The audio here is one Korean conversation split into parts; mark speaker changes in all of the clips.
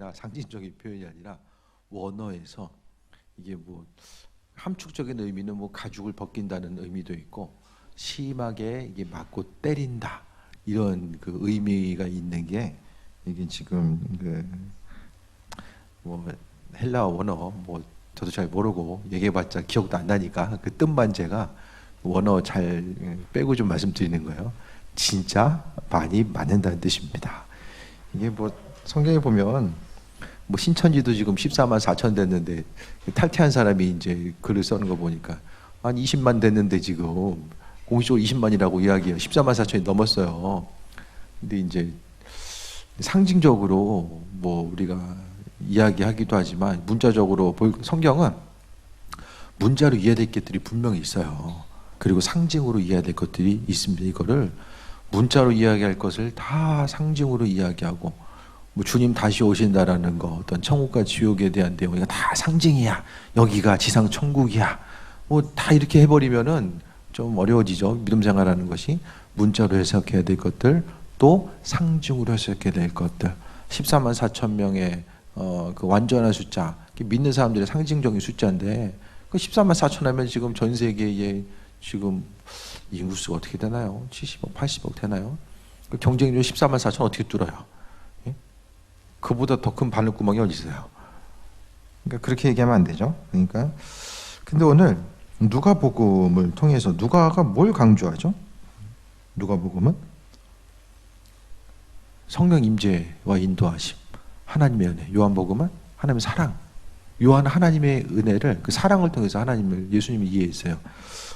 Speaker 1: 아니라 상징적인 표현이 아니라 원어에서 이게 뭐 함축적인 의미는 뭐 가죽을 벗긴다는 의미도 있고 심하게 이게 맞고 때린다 이런 그 의미가 있는 게 이게 지금 그 뭐 헬라어 원어 뭐 저도 잘 모르고 얘기해봤자 기억도 안 나니까 그 뜻만 제가 원어 잘 빼고 좀 말씀드리는 거예요. 진짜 많이 맞는다는 뜻입니다. 이게 뭐 성경에 보면 뭐 신천지도 지금 14만 4천 됐는데 탈퇴한 사람이 이제 글을 써는 거 보니까 한 20만 됐는데 지금 공식적으로 20만이라고 이야기해요. 14만 4천이 넘었어요. 근데 이제 상징적으로 뭐 우리가 이야기하기도 하지만 문자적으로 성경은 문자로 이해될 것들이 분명히 있어요. 그리고 상징으로 이해될 것들이 있습니다. 이거를 문자로 이야기할 것을 다 상징으로 이야기하고 뭐 주님 다시 오신다라는 거 어떤 천국과 지옥에 대한 내용 이거 다 상징이야. 여기가 지상 천국이야. 뭐 다 이렇게 해버리면은 좀 어려워지죠. 믿음 생활하는 것이 문자로 해석해야 될 것들 또 상징으로 해석해야 될 것들 14만 4천 명의 그 완전한 숫자 믿는 사람들의 상징적인 숫자인데 그 14만 4천 하면 지금 전 세계에 지금 인구수가 어떻게 되나요? 70억, 80억 되나요? 그 경쟁률 14만 4천 어떻게 뚫어요? 예? 그보다 더 큰 바늘구멍이 어디 있어요?
Speaker 2: 그러니까 그렇게 얘기하면 안 되죠. 그러니까 근데 오늘 누가복음을 통해서 누가가 뭘 강조하죠? 누가복음은
Speaker 1: 성령 임재와 인도하심, 하나님의 은혜. 요한복음은 하나님의 사랑. 요한은 하나님의 은혜를 그 사랑을 통해서 하나님을 예수님이 이해했어요.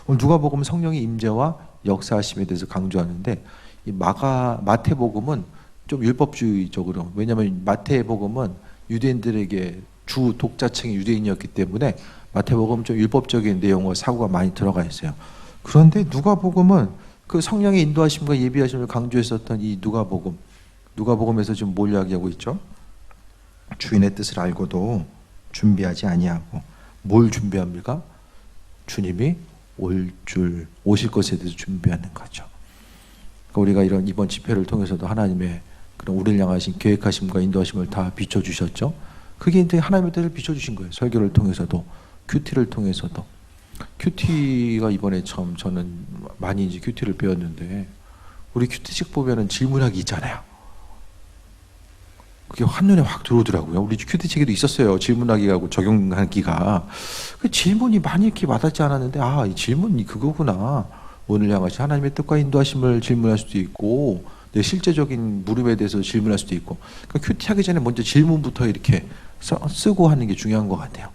Speaker 1: 오늘 누가복음은 성령의 임재와 역사하심에 대해서 강조하는데 이 마태복음은 좀 율법주의적으로 왜냐하면 마태복음은 유대인들에게 주 독자층이 유대인이었기 때문에 마태복음은 좀 율법적인 내용과 사고가 많이 들어가 있어요.
Speaker 2: 그런데 누가복음은
Speaker 1: 그 성령의 인도하심과 예비하심을 강조했었던 이 누가복음에서 지금 뭘 이야기하고 있죠?
Speaker 2: 주인의 뜻을 알고도 준비하지 아니하고
Speaker 1: 뭘 준비합니까? 주님이 오실 것에 대해서 준비하는 거죠. 그러니까 우리가 이런 이번 집회를 통해서도 하나님의 그런 우리를 향하신 계획하심과 인도하심을 다 비춰주셨죠. 그게 이제 하나님의 뜻을 비춰주신 거예요. 설교를 통해서도 큐티를 통해서도 큐티가 이번에 처음 저는 많이 이제 큐티를 배웠는데 우리 큐티식 보면은 질문하기 있잖아요. 그게 한눈에 확 들어오더라고요. 우리 큐티책에도 있었어요. 질문하기하고 적용하기가. 그 질문이 많이 이렇게 와닿지 않았는데 이 질문이 그거구나. 오늘 향하신 하나님의 뜻과 인도하심을 질문할 수도 있고 내 실제적인 물음에 대해서 질문할 수도 있고 그러니까 큐티하기 전에 먼저 질문부터 이렇게 쓰고 하는 게 중요한 것 같아요.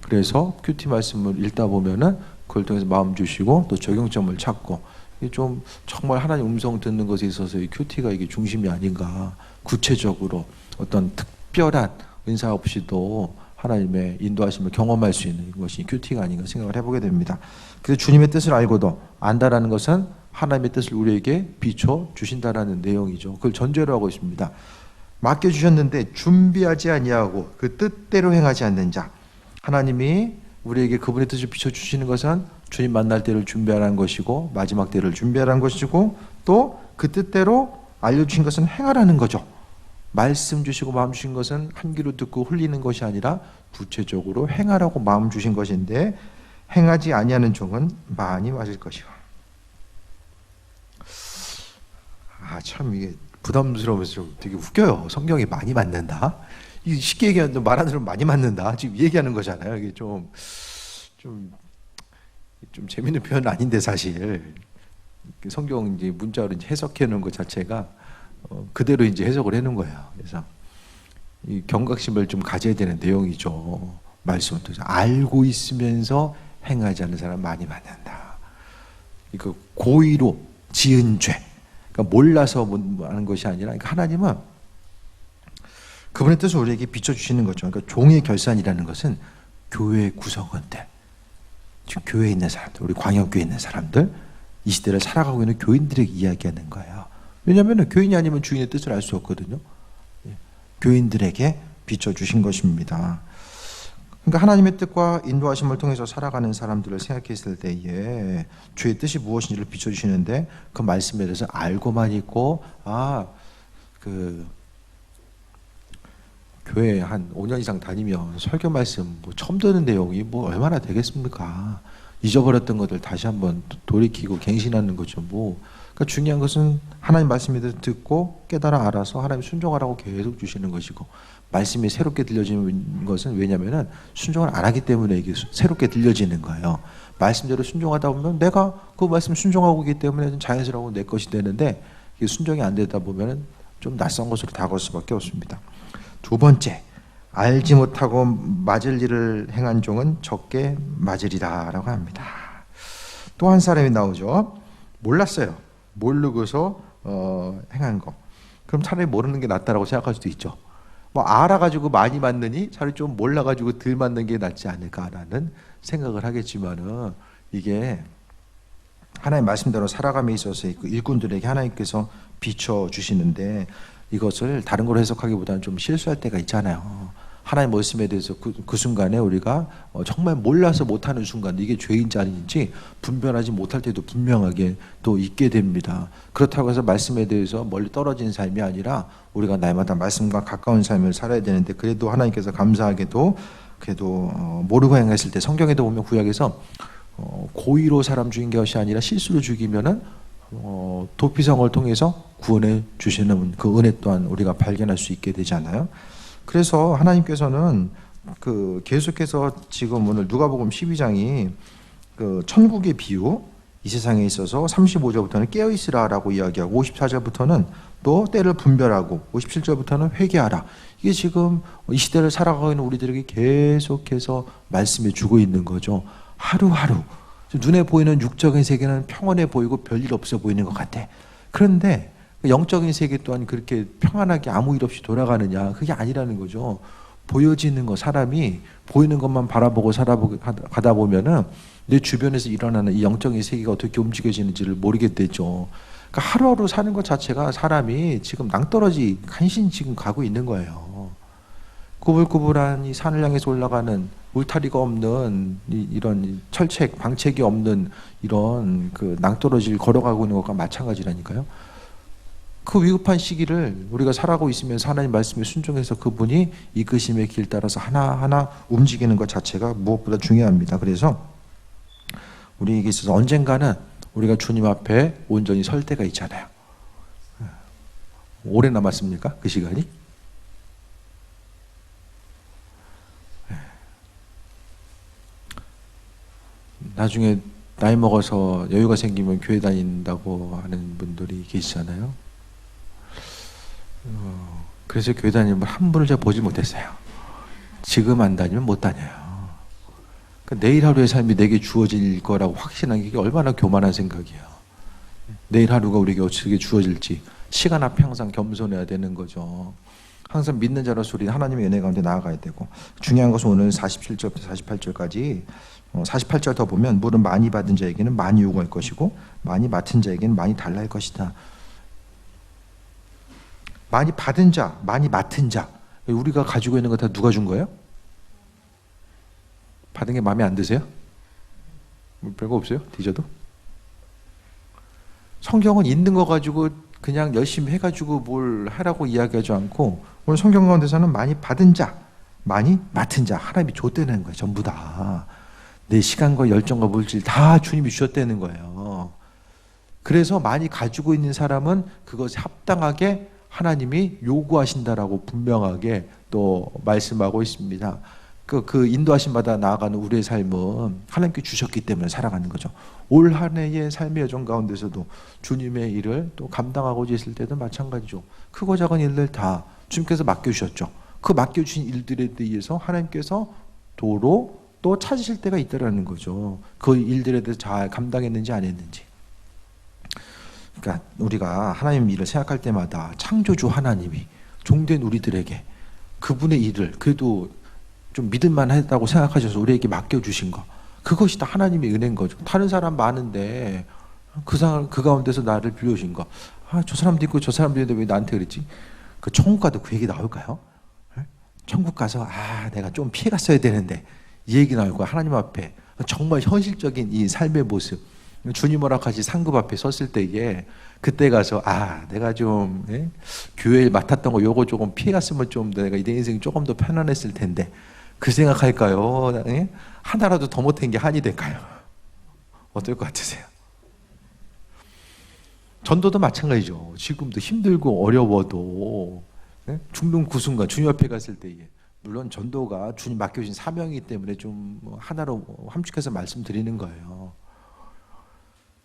Speaker 1: 그래서 큐티 말씀을 읽다 보면은 그걸 통해서 마음 주시고 또 적용점을 찾고 이게 좀 정말 하나님 음성 듣는 것에 있어서 이 큐티가 이게 중심이 아닌가. 구체적으로 어떤 특별한 은사 없이도 하나님의 인도하심을 경험할 수 있는 것이 큐티가 아닌가 생각을 해보게 됩니다.
Speaker 2: 그래서 주님의 뜻을 알고도
Speaker 1: 안다라는 것은 하나님의 뜻을 우리에게 비춰 주신다라는 내용이죠. 그걸 전제로 하고 있습니다.
Speaker 2: 맡겨주셨는데 준비하지 아니하고 그 뜻대로 행하지 않는 자.
Speaker 1: 하나님이 우리에게 그분의 뜻을 비춰주시는 것은 주님 만날 때를 준비하라는 것이고 마지막 때를
Speaker 2: 준비하라는 것이고 또 그 뜻대로 알려주신 것은 행하라는 거죠.
Speaker 1: 말씀 주시고 마음 주신 것은 한 귀로 듣고 흘리는 것이 아니라 구체적으로
Speaker 2: 행하라고 마음 주신 것인데 행하지 아니하는 종은 많이 맞을 것이요.
Speaker 1: 참 이게 부담스러우면서 좀 되게 웃겨요. 성경이 많이 맞는다. 이 쉽게 얘기하는데 말 안 들으면 많이 맞는다. 지금 얘기하는 거잖아요. 이게 좀 재밌는 표현은 아닌데 사실 성경 이제 문자로 이제 해석해 놓은 것 자체가 그대로 이제 해석을 해놓은 거예요. 그래서 이 경각심을 좀 가져야 되는 내용이죠. 말씀을 통해서 알고 있으면서 행하지 않는 사람 많이 만난다. 이거 고의로 지은 죄, 그러니까 몰라서 하는 것이 아니라 그러니까 하나님은
Speaker 2: 그분의 뜻을 우리에게 비춰주시는 거죠. 그러니까 종의 결산이라는 것은 교회 구성원들, 지금 교회에 있는 사람들, 우리 광역교회에 있는 사람들, 이 시대를 살아가고 있는 교인들에게 이야기하는 거예요. 왜냐하면 교인이 아니면 주인의 뜻을 알 수 없거든요. 교인들에게 비춰주신 것입니다. 그러니까 하나님의 뜻과 인도하심을 통해서 살아가는 사람들을 생각했을 때에 주의 뜻이 무엇인지를 비춰주시는데 그 말씀에 대해서 알고만 있고
Speaker 1: 교회 한 5년 이상 다니면 설교 말씀 뭐 처음 듣는 내용이 뭐 얼마나 되겠습니까? 잊어버렸던 것들 다시 한번 돌이키고 갱신하는 거죠. 뭐 그러니까 중요한 것은 하나님 말씀을 듣고 깨달아 알아서 하나님 순종하라고 계속 주시는 것이고, 말씀이 새롭게 들려지는 것은 왜냐면은 순종을 안 하기 때문에 이게 새롭게 들려지는 거예요. 말씀대로 순종하다 보면 내가 그 말씀 순종하고 있기 때문에 자연스러운 내 것이 되는데, 이게 순종이 안 되다 보면은 좀 낯선 것으로 다가올 수밖에 없습니다. 두 번째, 알지 못하고 맞을 일을 행한 종은 적게 맞으리라라고 합니다. 또 한 사람이 나오죠. 몰랐어요. 모르고서 행한 거. 그럼 차라리 모르는 게 낫다라고 생각할 수도 있죠. 뭐 알아가지고 많이 맞느니 차라리 좀 몰라가지고 덜 맞는 게 낫지 않을까라는 생각을 하겠지만은, 이게 하나님 말씀대로 살아감에 있어서 그 일꾼들에게 하나님께서 비춰주시는데, 이것을 다른 걸로 해석하기보다는 좀 실수할 때가 있잖아요. 하나님 말씀에 대해서 그 순간에 우리가 정말 몰라서 못하는 순간, 이게 죄인지 아닌지 분별하지 못할 때도 분명하게 또 있게 됩니다. 그렇다고 해서 말씀에 대해서 멀리 떨어진 삶이 아니라 우리가 날마다 말씀과 가까운 삶을 살아야 되는데, 그래도 하나님께서 감사하게도 그래도 모르고 행했을 때, 성경에도 보면 구약에서 고의로 사람 죽인 것이 아니라 실수로 죽이면은 도피성을 통해서 구원해 주시는 그 은혜 또한 우리가 발견할 수 있게 되잖아요. 그래서 하나님께서는 그 계속해서 지금 오늘 누가복음 12장이 그 천국의 비유, 이 세상에 있어서 35절부터는 깨어 있으라라고 이야기하고 54절부터는 또 때를 분별하고 57절부터는 회개하라. 이게 지금 이 시대를 살아가고 있는 우리들에게 계속해서 말씀해 주고 있는 거죠. 하루하루 눈에 보이는 육적인 세계는 평온해 보이고 별일 없어 보이는 것 같아. 그런데 영적인 세계 또한 그렇게 평안하게 아무 일 없이 돌아가느냐, 그게 아니라는 거죠. 보여지는 거, 사람이 보이는 것만 바라보고 가다 보면은 내 주변에서 일어나는 이 영적인 세계가 어떻게 움직여지는지를 모르게 되죠. 그러니까 하루하루 사는 것 자체가 사람이 지금 낭떠러지 간신히 지금 가고 있는 거예요. 구불구불한 이 산을 향해서 올라가는 울타리가 없는 이런 철책, 방책이 없는 이런 그 낭떠러지를 걸어가고 있는 것과 마찬가지라니까요. 그 위급한 시기를 우리가 살아가고 있으면서 하나님 말씀에 순종해서 그분이 이끄심의 길 따라서 하나하나 움직이는 것 자체가 무엇보다 중요합니다. 그래서 우리에게 있어서 언젠가는 우리가 주님 앞에 온전히 설 때가 있잖아요. 오래 남았습니까? 그 시간이? 나중에 나이 먹어서 여유가 생기면 교회 다닌다고 하는 분들이 계시잖아요. 그래서 교회 다니는 한 분을 제가 보지 못했어요. 지금 안 다니면 못 다녀요. 그러니까 내일 하루의 삶이 내게 주어질 거라고 확신한 게 얼마나 교만한 생각이에요. 내일 하루가 우리에게 어떻게 주어질지 시간 앞에 항상 겸손해야 되는 거죠. 항상 믿는 자로서 우리 하나님의 은혜 가운데 나아가야 되고, 중요한 것은 오늘 47절부터 48절까지 48절 더 보면 물은 많이 받은 자에게는 많이 요구할 것이고 많이 맡은 자에게는 많이 달라 할 것이다. 많이 받은 자, 많이 맡은 자, 우리가 가지고 있는 거 다 누가 준 거예요? 받은 게 마음에 안 드세요? 별거 없어요? 뒤져도? 성경은 있는 거 가지고 그냥 열심히 해가지고 뭘 하라고 이야기하지 않고, 오늘 성경 가운데서는 많이 받은 자, 많이 맡은 자, 하나님이 줬다는 거예요. 전부 다. 내 시간과 열정과 물질 다 주님이 주셨다는 거예요. 그래서 많이 가지고 있는 사람은 그것에 합당하게 하나님이 요구하신다라고 분명하게 또 말씀하고 있습니다. 그 인도하심 받아 나아가는 우리의 삶은 하나님께 주셨기 때문에 살아가는 거죠. 올 한 해의 삶의 여정 가운데서도 주님의 일을 또 감당하고자 있을 때도 마찬가지죠. 크고 작은 일들 다 주님께서 맡겨주셨죠. 그 맡겨주신 일들에 대해서 하나님께서 도로 또 찾으실 때가 있다라는 거죠. 그 일들에 대해서 잘 감당했는지 안 했는지. 그러니까 우리가 하나님 일을 생각할 때마다 창조주 하나님이 종된 우리들에게 그분의 일을 그래도 좀 믿을만하다고 생각하셔서 우리에게 맡겨주신 거, 그것이 다 하나님의 은혜인 거죠. 다른 사람 많은데 그 가운데서 나를 빌려주신 거, 저 사람도 있고 저 사람도 있는데 왜 나한테 그랬지? 그 천국 가도 그 얘기 나올까요? 천국 가서 내가 좀 피해갔어야 되는데 이 얘기 나올 거야. 하나님 앞에 정말 현실적인 이 삶의 모습, 주님이랑 같이 상급 앞에 섰을 때에 그때 가서 내가 좀 교회에 맡았던 거 요거 조금 피해갔으면 좀 내가 내 인생이 조금 더 편안했을 텐데 그 생각할까요? 하나라도 더 못한 게 한이 될까요? 어떨 것 같으세요? 전도도 마찬가지죠. 지금도 힘들고 어려워도 죽는 그 순간 주님 앞에 갔을 때에 물론 전도가 주님 맡겨주신 사명이기 때문에 좀 하나로 함축해서 말씀드리는 거예요.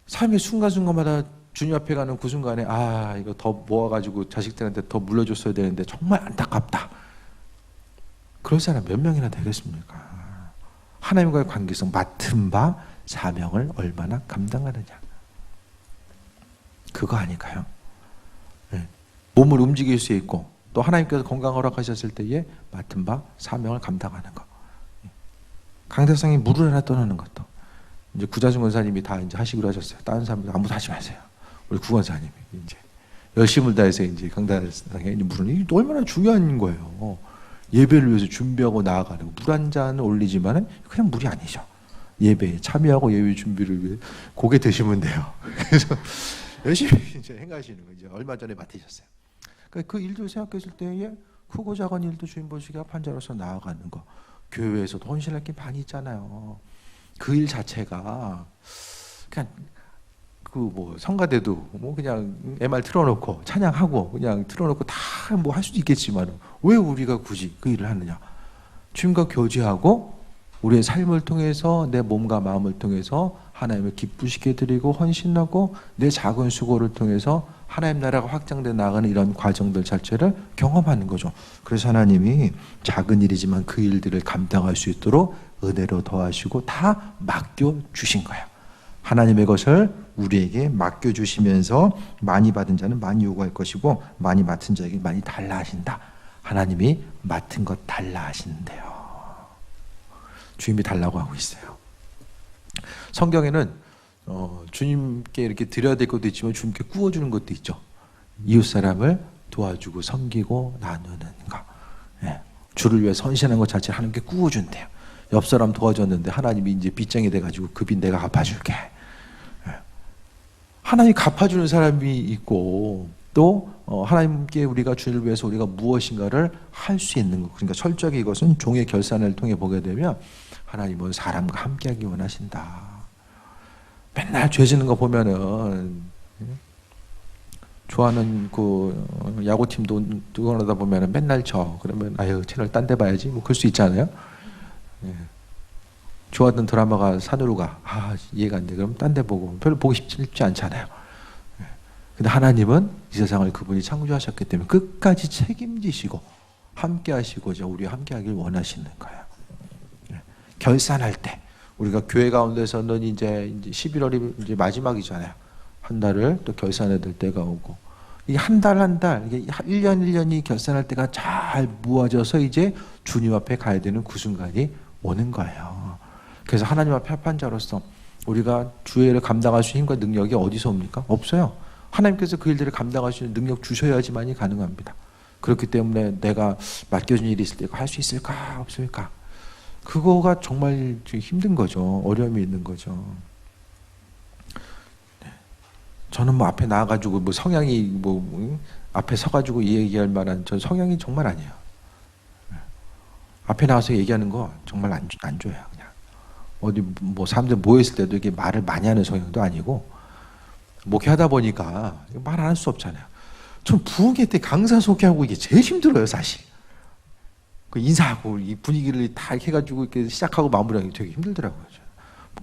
Speaker 1: 삶의 순간순간마다 주님 앞에 가는 그 순간에 이거 더 모아가지고 자식들한테 더 물려줬어야 되는데 정말 안타깝다. 그럴 사람 몇 명이나 되겠습니까? 하나님과의 관계성, 맡은 바 사명을 얼마나 감당하느냐. 그거 아닐까요? 몸을 움직일 수 있고 또 하나님께서 건강 허락하셨을 때에 맡은 바 사명을 감당하는 것. 강대상이 물을 하나 떠나는 것도 이제 구자중 권사님이 다 이제 하시기로 하셨어요. 다른 사람들 아무도 하지 마세요. 우리 구권사님이 이제 열심을 다해서 이제 강대상에 물은 이게 얼마나 중요한 거예요. 예배를 위해서 준비하고 나아가는 거. 물 한 잔을 올리지만은 그냥 물이 아니죠. 예배에 참여하고 예배 준비를 위해 고개 드시면 돼요. 그래서 열심히 이제 행하시는 거 이제 얼마 전에 맡으셨어요. 그러니까 그 일들 생각했을 때에 크고 작은 일도 주님 보시기에 합한 자로서 나아가는 거. 교회에서도 헌신할 게 많이 있잖아요. 그 일 자체가 그냥 성가대도 그냥 MR 틀어놓고 찬양하고 그냥 틀어놓고 다 할 수도 있겠지만 왜 우리가 굳이 그 일을 하느냐? 주님과 교제하고 우리의 삶을 통해서 내 몸과 마음을 통해서 하나님을 기쁘시게 드리고 헌신하고 내 작은 수고를 통해서 하나님 나라가 확장돼 나가는 이런 과정들 자체를 경험하는 거죠. 그래서 하나님이 작은 일이지만 그 일들을 감당할 수 있도록 은혜로 더하시고 다 맡겨주신 거예요. 하나님의 것을 우리에게 맡겨주시면서 많이 받은 자는 많이 요구할 것이고 많이 맡은 자에게 많이 달라 하신다. 하나님이 맡은 것 달라 하신대요. 주님이 달라고 하고 있어요. 성경에는 주님께 이렇게 드려야 될 것도 있지만 주님께 구워주는 것도 있죠. 이웃 사람을 도와주고 섬기고 나누는 것. 주를 위해 선신한 것 자체를 하나님께 구워준대요. 옆 사람 도와줬는데 하나님이 이제 빚쟁이 돼가지고 그 빚 내가 갚아줄게. 하나님 갚아주는 사람이 있고 또 하나님께 우리가 주를 위해서 우리가 무엇인가를 할 수 있는 것. 그러니까 철저하게 이것은 종의 결산을 통해 보게 되면 하나님은 사람과 함께하기 원하신다. 맨날 죄 짓는 거 보면은 좋아하는 그 야구팀도 응원하다 보면은 맨날 그러면 채널 딴 데 봐야지 그럴 수 있잖아요. 좋아하던 드라마가 산으로 가. 이해가 안 돼. 그럼 딴 데 보고 별로 보고 싶지 않잖아요. 근데 하나님은 이 세상을 그분이 창조하셨기 때문에 끝까지 책임지시고 함께 하시고자 우리와 함께 하길 원하시는 거예요. 결산할 때 우리가 교회 가운데서는 이제 11월이 이제 마지막이잖아요. 한 달을 또 결산해야 될 때가 오고 이게 한 달 이게 1년 1년이 결산할 때가 잘 모아져서 이제 주님 앞에 가야 되는 그 순간이 오는 거예요. 그래서 하나님 앞에 합한 자로서 우리가 주의를 감당할 수 있는 힘과 능력이 어디서 옵니까? 없어요. 하나님께서 그 일들을 감당할 수 있는 능력 주셔야지만이 가능합니다. 그렇기 때문에 내가 맡겨진 일이 있을 때 이거 할 수 있을까 없을까? 그거가 정말 힘든 거죠. 어려움이 있는 거죠. 저는 앞에 나와가지고 성향이 앞에 서가지고 얘기할 만한 전 성향이 정말 아니에요. 앞에 나와서 얘기하는 거 정말 안 줘요. 그냥 어디 사람들 모여있을 때도 이게 말을 많이 하는 성향도 아니고 목회하다 보니까 말 안 할 수 없잖아요. 전 부흥회 때 강사 소개하고 이게 제일 힘들어요, 사실. 그 인사하고 이 분위기를 다 이렇게 해가지고 이렇게 시작하고 마무리하기 되게 힘들더라고요.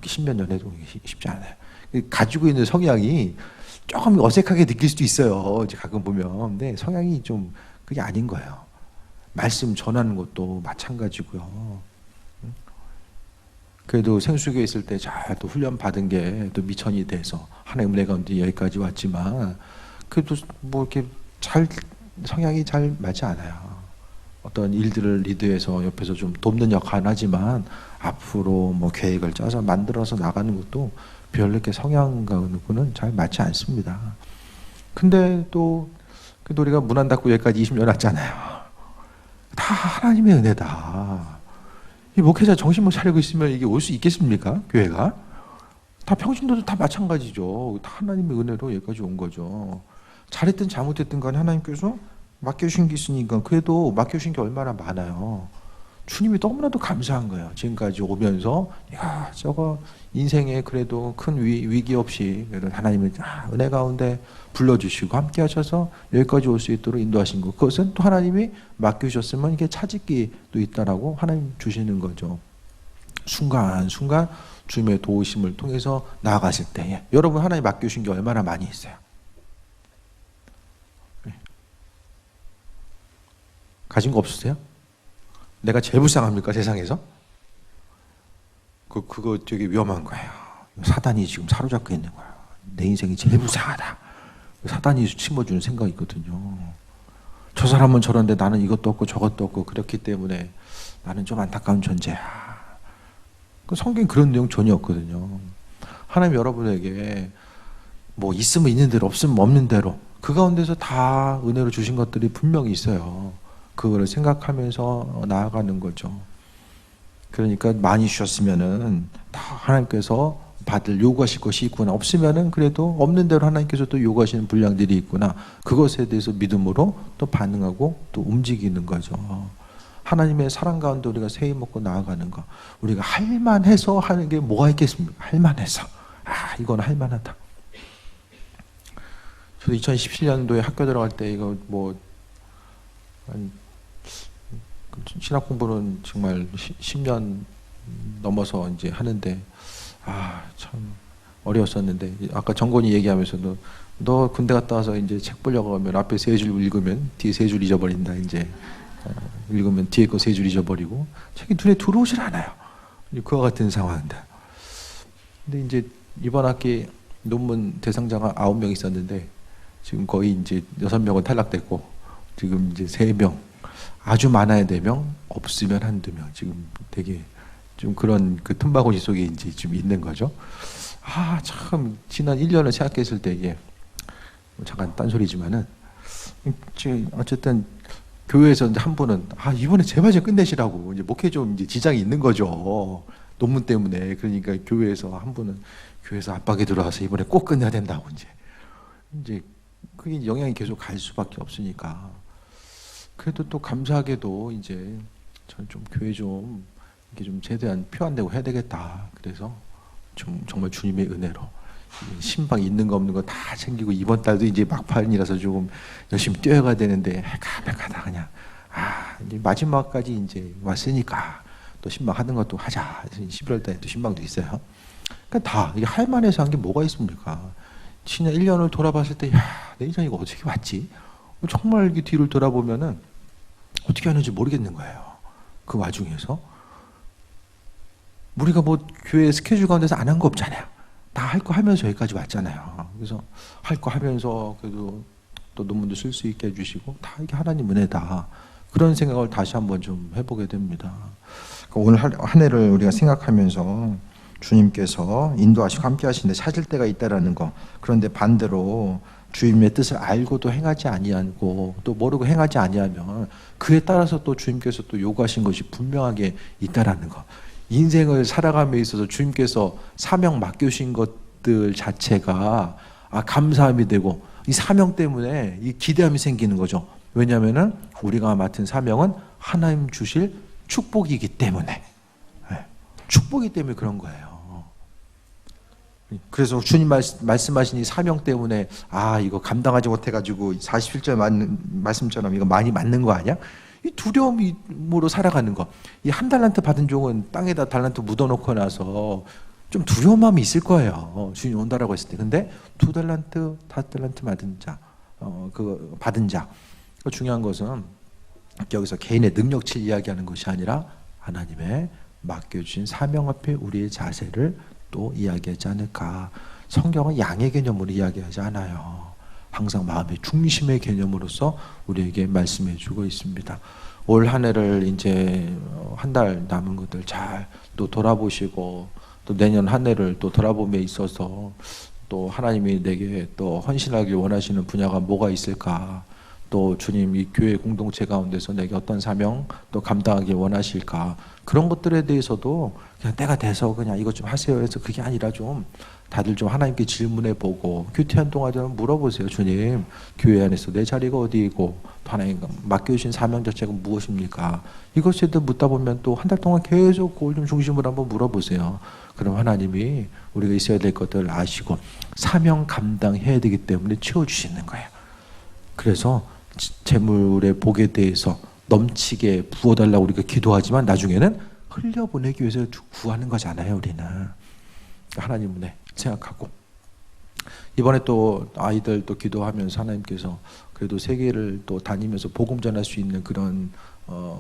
Speaker 1: 십몇 년 해도 쉽지 않아요. 가지고 있는 성향이 조금 어색하게 느낄 수도 있어요. 이제 가끔 보면. 근데 성향이 좀 그게 아닌 거예요. 말씀 전하는 것도 마찬가지고요. 그래도 생수교에 있을 때 잘 또 훈련 받은 게 또 미천이 돼서 하나님 은혜 가운데 여기까지 왔지만 그래도 이렇게 성향이 잘 맞지 않아요. 어떤 일들을 리드해서 옆에서 좀 돕는 역할은 하지만 앞으로 계획을 짜서 만들어서 나가는 것도 별로 이렇게 성향과는 잘 맞지 않습니다. 근데 또 그래도 우리가 문 안 닫고 여기까지 20년 왔잖아요. 다 하나님의 은혜다. 이 목회자 정신 못 차리고 있으면 이게 올 수 있겠습니까? 교회가? 다 평신도도 다 마찬가지죠. 다 하나님의 은혜로 여기까지 온 거죠. 잘했든 잘못했든 간에 하나님께서 맡겨주신 게 있으니까 그래도 맡겨주신 게 얼마나 많아요. 주님이 너무나도 감사한 거예요. 지금까지 오면서 야 저거 인생에 그래도 큰 위기 없이 그래도 하나님의 은혜 가운데 불러주시고 함께 하셔서 여기까지 올 수 있도록 인도하신 것, 그것은 또 하나님이 맡겨주셨으면 이게 차짓기도 있다라고 하나님 주시는 거죠. 순간순간 주님의 도우심을 통해서 나아갔을 때에 여러분 하나님 맡겨주신 게 얼마나 많이 있어요. 가진 거 없으세요? 내가 제일 불쌍합니까 세상에서? 그거 되게 위험한 거예요. 사단이 지금 사로잡고 있는 거예요. 내 인생이 제일 불쌍하다. 사단이 심어주는 생각이 있거든요. 저 사람은 저런데 나는 이것도 없고 저것도 없고 그렇기 때문에 나는 좀 안타까운 존재야. 성경에 그런 내용 전혀 없거든요. 하나님 여러분에게 뭐 있으면 있는 대로 없으면 없는 대로 그 가운데서 다 은혜로 주신 것들이 분명히 있어요. 그거를 생각하면서 나아가는 거죠. 그러니까 많이 주셨으면은 다 하나님께서 받을 요구하실 것이 있구나. 없으면은 그래도 없는 대로 하나님께서 또 요구하시는 분량들이 있구나. 그것에 대해서 믿음으로 또 반응하고 또 움직이는 거죠. 하나님의 사랑 가운데 우리가 새해 먹고 나아가는 거. 우리가 할만해서 하는 게 뭐가 있겠습니까? 할만해서. 이건 할만하다. 저도 2017년도에 학교 들어갈 때 이거 뭐 신학 공부는 정말 10년 넘어서 이제 하는데 참 어려웠었는데 아까 정권이 얘기하면서도 너 군대 갔다 와서 이제 책 보려고 하면 앞에 세 줄 읽으면 뒤에 세 줄 잊어버린다. 이제 읽으면 뒤에 거 세 줄 잊어버리고 책이 눈에 들어오질 않아요. 그와 같은 상황인데. 근데 이제 이번 학기 논문 대상자가 9명 있었는데 지금 거의 이제 6명은 탈락됐고 지금 이제 3명, 아주 많아야 4명, 없으면 한두 명. 지금 되게 좀 그런 그 틈바구니 속에 이제 좀 있는 거죠. 참 지난 1년을 생각했을 때 이게 잠깐 딴소리지만은 어쨌든 교회에서 이제 한 분은 이번에 제발 좀 끝내시라고 이제 목회 좀 이제 지장이 있는 거죠. 논문 때문에. 그러니까 교회에서 한 분은 교회에서 압박이 들어와서 이번에 꼭 끝내야 된다고 이제 그게 영향이 계속 갈 수밖에 없으니까. 그래도 또 감사하게도 이제 저는 좀 교회 좀 이렇게 좀 최대한 표 안 내고 해야 되겠다. 그래서 좀 정말 주님의 은혜로 신방 있는 거 없는 거 다 챙기고 이번 달도 이제 막판이라서 조금 열심히 뛰어가야 되는데 가다 그냥 이제 마지막까지 이제 왔으니까 또 신방 하는 것도 하자. 11월 달에 또 신방도 있어요. 그러니까 다 이게 할 만해서 한 게 뭐가 있습니까? 지난 1년을 돌아봤을 때 내 인생 이거 어떻게 왔지? 정말 이게 뒤를 돌아보면은 어떻게 하는지 모르겠는 거예요. 그 와중에서 우리가 뭐 교회 스케줄 가운데서 안 한 거 없잖아요. 다 할 거 하면서 여기까지 왔잖아요. 그래서 할 거 하면서 그래도 또 논문도 쓸 수 있게 해주시고 다 이게 하나님 은혜다. 그런 생각을 다시 한번 좀 해보게 됩니다.
Speaker 2: 오늘 한 해를 우리가 생각하면서 주님께서 인도하시고 함께 하시는데 찾을 때가 있다라는 거. 그런데 반대로 주님의 뜻을 알고도 행하지 아니하고 또 모르고 행하지 아니하면 그에 따라서 또 주님께서 또 요구하신 것이 분명하게 있다라는 거. 인생을 살아감에 있어서 주님께서 사명 맡겨주신 것들 자체가 감사함이 되고 이 사명 때문에 이 기대함이 생기는 거죠. 왜냐하면은 우리가 맡은 사명은 하나님 주실 축복이기 때문에, 축복이기 때문에 그런 거예요. 그래서 주님 말씀하신 이 사명 때문에 이거 감당하지 못해가지고 47절 말씀처럼 이거 많이 맞는 거 아니야? 이 두려움으로 살아가는 거. 이 한 달란트 받은 종은 땅에다 달란트 묻어놓고 나서 좀 두려운 마음이 있을 거예요. 주님 온다라고 했을 때. 근데 2달란트, 5달란트 받은 자, 받은 자. 중요한 것은 여기서 개인의 능력치를 이야기하는 것이 아니라 하나님의 맡겨주신 사명 앞에 우리의 자세를 또 이야기하지 않을까. 성경은 양의 개념으로 이야기하지 않아요. 항상 마음의 중심의 개념으로서 우리에게 말씀해 주고 있습니다. 올 한 해를 이제 한 달 남은 것들 잘 또 돌아보시고 또 내년 한 해를 또 돌아봄에 있어서 또 하나님이 내게 또 헌신하길 원하시는 분야가 뭐가 있을까.
Speaker 1: 또 주님 이 교회 공동체 가운데서 내게 어떤 사명 또 감당하길 원하실까, 그런 것들에 대해서도 그냥 때가 돼서 그냥 이것 좀 하세요 해서 그게 아니라 좀 다들 좀 하나님께 질문해 보고 큐티한 동안 좀 물어보세요. 주님, 교회 안에서 내 자리가 어디이고 또 하나님 맡겨주신 사명 자체가 무엇입니까? 이것에 대해 묻다 보면 또 한 달 동안 계속 그걸 좀 중심으로 한번 물어보세요. 그럼 하나님이 우리가 있어야 될 것들을 아시고 사명 감당해야 되기 때문에 채워주시는 거예요. 그래서 재물의 복에 대해서 넘치게 부어달라고 우리가 기도하지만 나중에는 흘려보내기 위해서 구하는 거잖아요. 우리는 하나님을 생각하고, 이번에 또 아이들 또 기도하면서 하나님께서 그래도 세계를 또 다니면서 복음 전할 수 있는 그런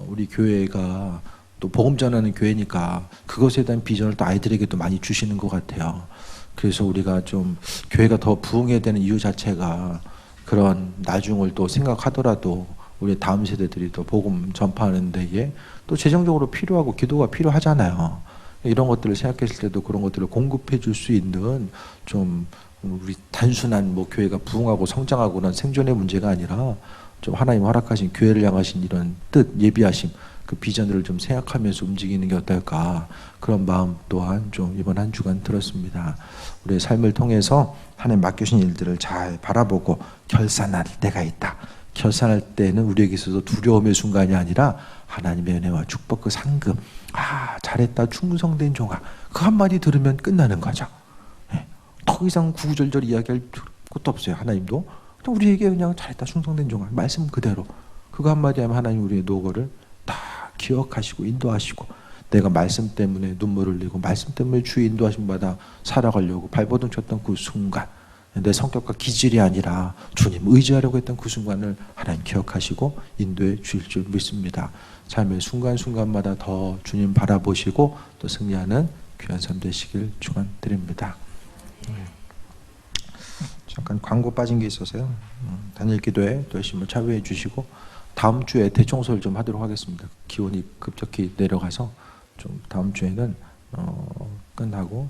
Speaker 1: 우리 교회가 또 복음 전하는 교회니까 그것에 대한 비전을 또 아이들에게도 많이 주시는 것 같아요. 그래서 우리가 좀 교회가 더 부흥해야 되는 이유 자체가 그런 나중을 또 생각하더라도 우리 다음 세대들이 또 복음 전파하는 데에 또 재정적으로 필요하고 기도가 필요하잖아요. 이런 것들을 생각했을 때도 그런 것들을 공급해 줄 수 있는 좀 우리 단순한 뭐 교회가 부흥하고 성장하고는 생존의 문제가 아니라 좀 하나님 허락하신 교회를 향하신 이런 뜻, 예비하심, 그 비전들을 좀 생각하면서 움직이는 게 어떨까, 그런 마음 또한 좀 이번 한 주간 들었습니다. 우리의 삶을 통해서 하나님 맡겨주신 일들을 잘 바라보고 결산할 때가 있다. 결산할 때는 우리에게 있어서 두려움의 순간이 아니라 하나님의 은혜와 축복, 그 상급, 잘했다, 충성된 종아, 그 한마디 들으면 끝나는 거죠. 더 이상 구구절절 이야기할 것도 없어요. 하나님도 그냥 우리에게 그냥 잘했다, 충성된 종아, 말씀 그대로 그거 한마디 하면 하나님 우리의 노고를 다 기억하시고 인도하시고, 내가 말씀 때문에 눈물을 흘리고 말씀 때문에 주의 인도하심 받아 살아가려고 발버둥 쳤던 그 순간, 내 성격과 기질이 아니라 주님 의지하려고 했던 그 순간을 하나님 기억하시고 인도해 주실 줄 믿습니다. 삶의 순간순간마다 더 주님 바라보시고 또 승리하는 귀한 삶 되시길 축원드립니다. 잠깐 광고 빠진 게 있어서요. 단일 기도에 또 열심히 참여해 주시고, 다음 주에 대청소를 좀 하도록 하겠습니다. 기온이 급격히 내려가서 좀 다음 주에는 끝나고